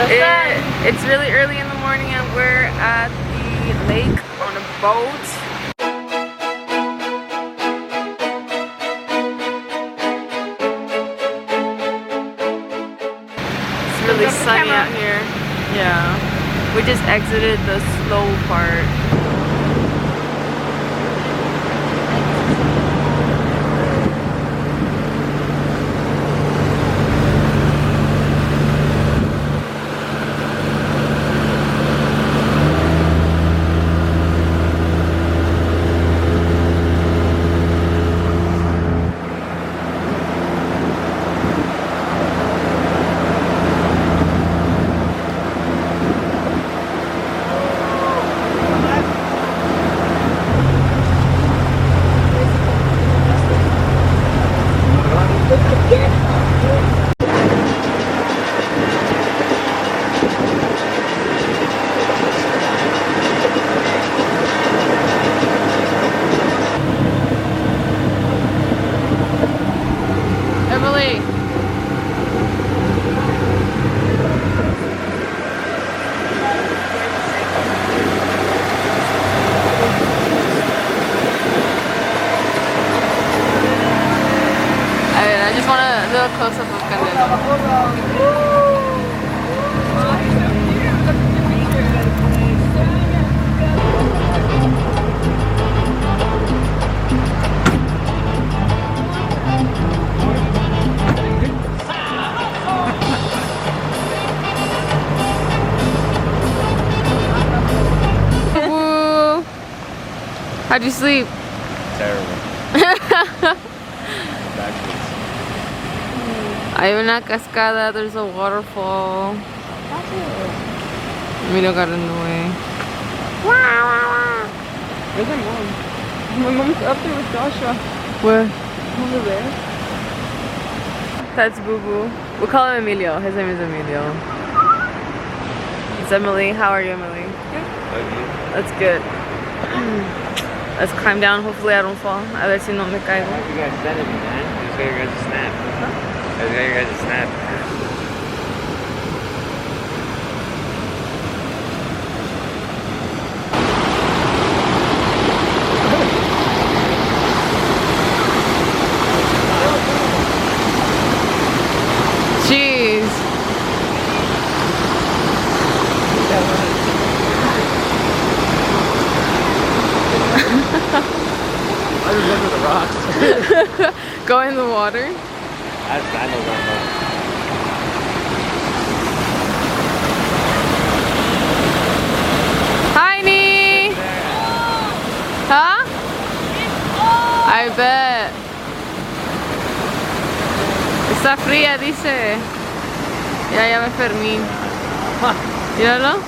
It's really early in the morning and we're at the lake on a boat. It's really sunny out here. Yeah. We just exited the slow part. Close up of Candela. How'd you sleep? Terrible. Hay una cascada, there's a waterfall. Mira got in the way. Where's my mom? My mom's up there with Joshua. Where? Over there. That's Boo Boo. We call him Emilio. His name is Emilio. It's Emily. How are you, Emily? Good. That's good. Let's climb down. Hopefully I don't fall. A ver si no me caigo. You guys sent it, man. Just got your guys' snap. I just got your guys' snap. Jeez. I just look at the rocks. Go in the water. I know that. Hi, Nee. Huh? I bet. Está fría, dice. Ya me enfermé. Míralo.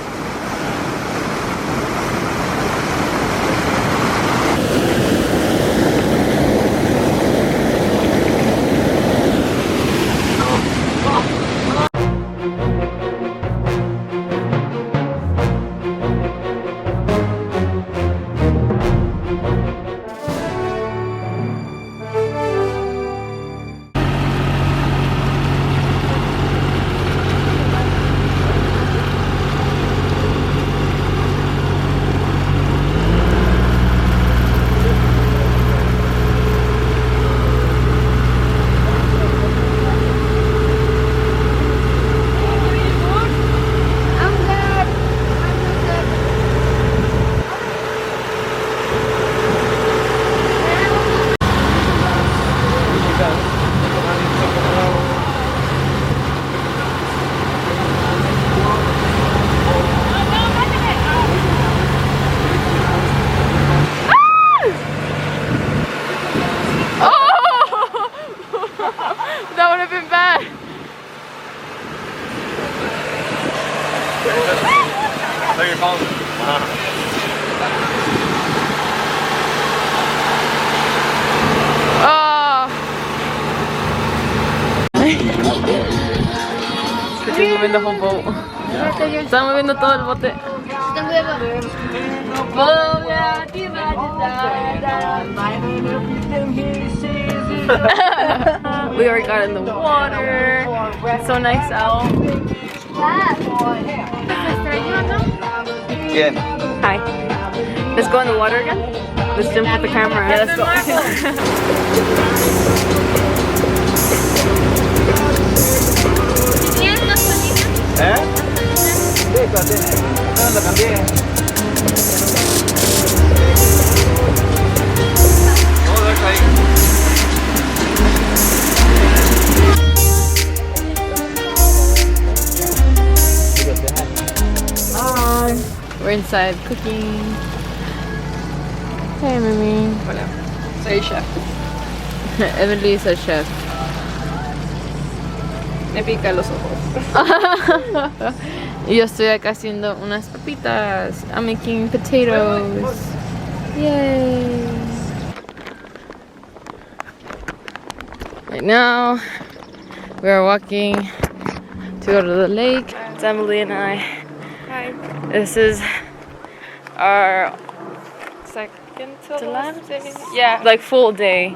Estoy moviendo the whole boat. Están moviendo todo el bote. We already got in the water. It's so nice out. ¿Quién? Hi. Let's go in the water again? Let's jump with the camera. Yeah, let's go. ¿Eh? Sí, lo tiene. No, lo cambié. Oh, that's like... We're inside cooking. Hey, Mimi. Hola. Soy chef. Emily is a chef. Me pica los ojos. Y yo estoy acá haciendo unas papitas. I'm making potatoes. Yay! Right now, we are walking to go to the lake. It's Emily and I. Hi. This is our Second to The last last? day. Yeah. like full day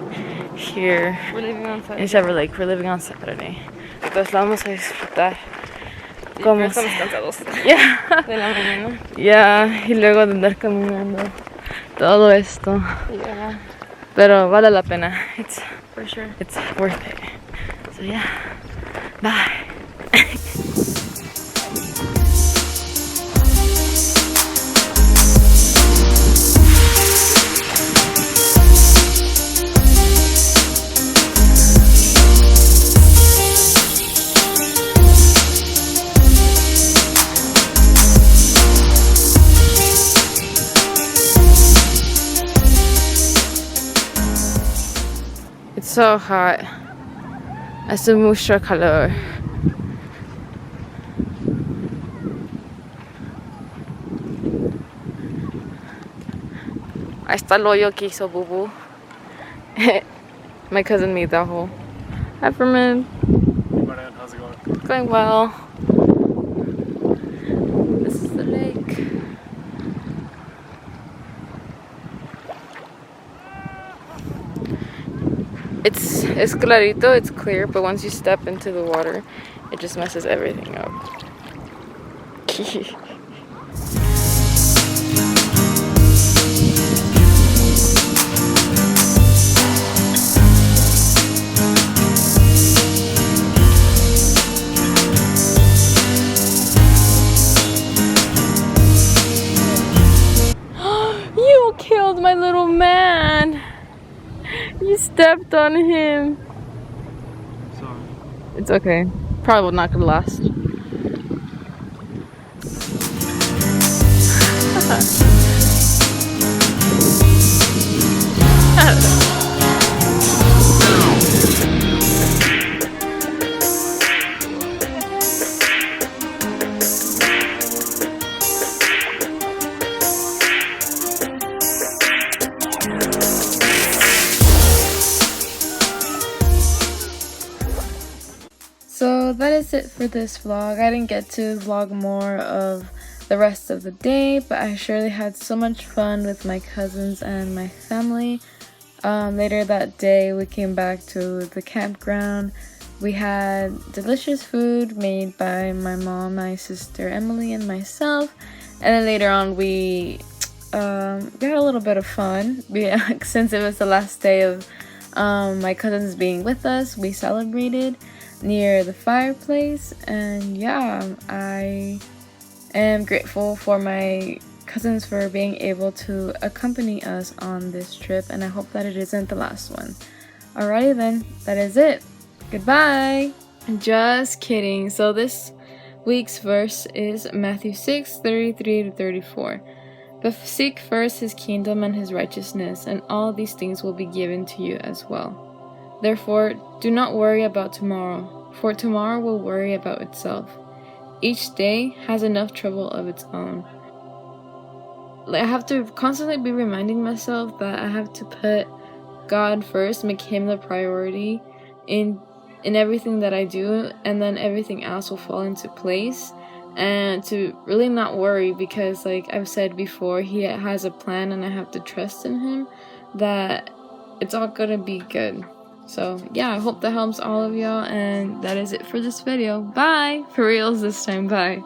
here We're living on in Saturday. Silver Lake. We're living on Saturday. Entonces la vamos a disfrutar. Pero Como estamos sea. cansados Yeah. de la mañana. Yeah, y luego de andar caminando todo esto. Yeah. Pero vale la pena. It's For sure. worth it. So yeah. Bye. It's so hot. Hace mucho calor. Ahí está el hoyo que hizo Bubu. My cousin made that hole. Hi, Fermin. Marian, how's it going? Going well. This is the lake. It's clarito, it's clear, but once you step into the water, it just messes everything up. You killed my little man. You stepped on him. Sorry. It's okay. Probably not gonna last. So that is it for this vlog. I didn't get to vlog more of the rest of the day, but I surely had so much fun with my cousins and my family. Later that day, we came back to the campground. We had delicious food made by my mom, my sister Emily, and myself. And then later on, we had a little bit of fun. Since it was the last day of my cousins being with us, we celebrated near the fireplace. And yeah, I am grateful for my cousins for being able to accompany us on this trip, and I hope that it isn't the last one. Alrighty then, that is it. Goodbye. Just kidding. So this week's verse is Matthew 6:33-34. But seek first his kingdom and his righteousness, and all these things will be given to you as well. Therefore, do not worry about tomorrow, for tomorrow will worry about itself. Each day has enough trouble of its own. I have to constantly be reminding myself that I have to put God first, make him the priority in everything that I do, and then everything else will fall into place. And to really not worry, because like I've said before, he has a plan and I have to trust in him that it's all gonna be good. So yeah, I hope that helps all of y'all, and that is it for this video. Bye! For reals this time, bye.